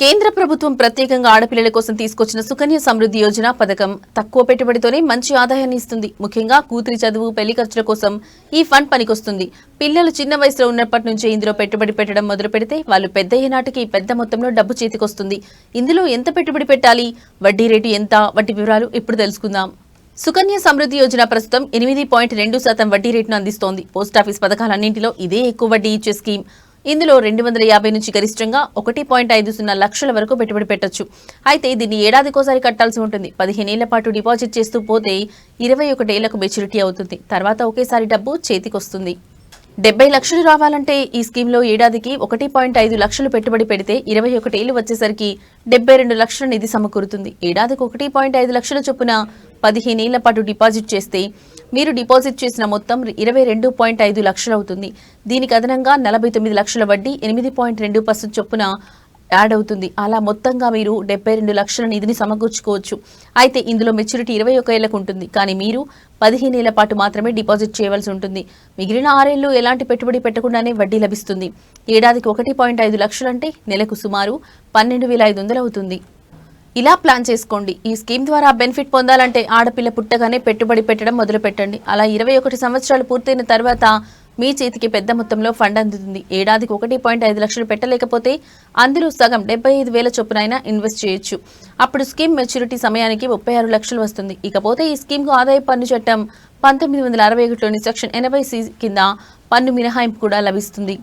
కేంద్ర ప్రభుత్వం ప్రత్యేకంగా ఆడపిల్లల కోసం తీసుకొచ్చిన సుకన్య సమృద్ధి యోజన పథకం తక్కువ పెట్టుబడితోనే మంచి ఆదాయాన్ని ఇస్తుంది. ముఖ్యంగా కూతురి చదువు, పెళ్లి ఖర్చుల కోసం ఈ ఫండ్ పనికొస్తుంది. పిల్లలు చిన్న వయసులో ఉన్నప్పటి నుంచే ఇందులో పెట్టుబడి పెట్టడం మొదలు పెడితే వాళ్ళు పెద్దయ్యే నాటికి పెద్ద మొత్తంలో డబ్బు చేతికొస్తుంది. ఇందులో ఎంత పెట్టుబడి పెట్టాలి, వడ్డీ రేటు ఎంత వంటి వివరాలు ఇప్పుడు తెలుసుకుందాం. సుకన్య సమృద్ధి యోజన ప్రస్తుతం 8.2% వడ్డీ రేటును అందిస్తోంది. పోస్టాఫీస్ పథకాలన్నింటిలో ఇదే ఎక్కువ వడ్డీ ఇచ్చే స్కీమ్. ఇందులో 250 నుంచి గరిష్టంగా 1.50 లక్షల వరకు పెట్టుబడి పెట్టొచ్చు. అయితే దీన్ని ఏడాదికోసారి కట్టాల్సి ఉంటుంది. 15 ఏళ్ల పాటు డిపాజిట్ చేస్తూ పోతే 21 ఏళ్లకు మెచ్యూరిటీ అవుతుంది. తర్వాత ఒకేసారి డబ్బు చేతికొస్తుంది. 70 లక్షలు రావాలంటే ఈ స్కీమ్లో ఏడాదికి 1.5 లక్షలు పెట్టుబడి పెడితే 21 ఏళ్లు వచ్చేసరికి 72 లక్షల నిధి సమకూరుతుంది. ఏడాదికి 1.5 లక్షల చొప్పున 15 ఏళ్ల పాటు డిపాజిట్ చేస్తే మీరు డిపాజిట్ చేసిన మొత్తం 22.5 లక్షలు అవుతుంది. దీనికి అదనంగా 49 లక్షల వడ్డీ 8.2% చొప్పున యాడ్ అవుతుంది. అలా మొత్తంగా మీరు 72 లక్షల నిధిని సమకూర్చుకోవచ్చు. అయితే ఇందులో మెచ్యూరిటీ 21 ఏళ్లకు ఉంటుంది. కానీ మీరు 15 ఏళ్ల పాటు మాత్రమే డిపాజిట్ చేయవలసి ఉంటుంది. మిగిలిన 6 ఏళ్లు ఎలాంటి పెట్టుబడి పెట్టకుండానే వడ్డీ లభిస్తుంది. ఏడాదికి 1.5 లక్షలంటే నెలకు సుమారు 12,500 అవుతుంది. ఇలా ప్లాన్ చేసుకోండి. ఈ స్కీమ్ ద్వారా బెనిఫిట్ పొందాలంటే ఆడపిల్ల పుట్టగానే పెట్టుబడి పెట్టడం మొదలు పెట్టండి. అలా 21 సంవత్సరాలు పూర్తయిన తర్వాత మీ చేతికి పెద్ద మొత్తంలో ఫండ్ అందుతుంది. ఏడాదికి 1.5 లక్షలు పెట్టలేకపోతే అందులో సగం 75,000 చొప్పునైనా ఇన్వెస్ట్ చేయొచ్చు. అప్పుడు స్కీమ్ మెచ్యూరిటీ సమయానికి 36 లక్షలు వస్తుంది. ఇకపోతే ఈ స్కీమ్కు ఆదాయ పన్ను చట్టం 1961లోని సెక్షన్ 80C కింద పన్ను మినహాయింపు కూడా లభిస్తుంది.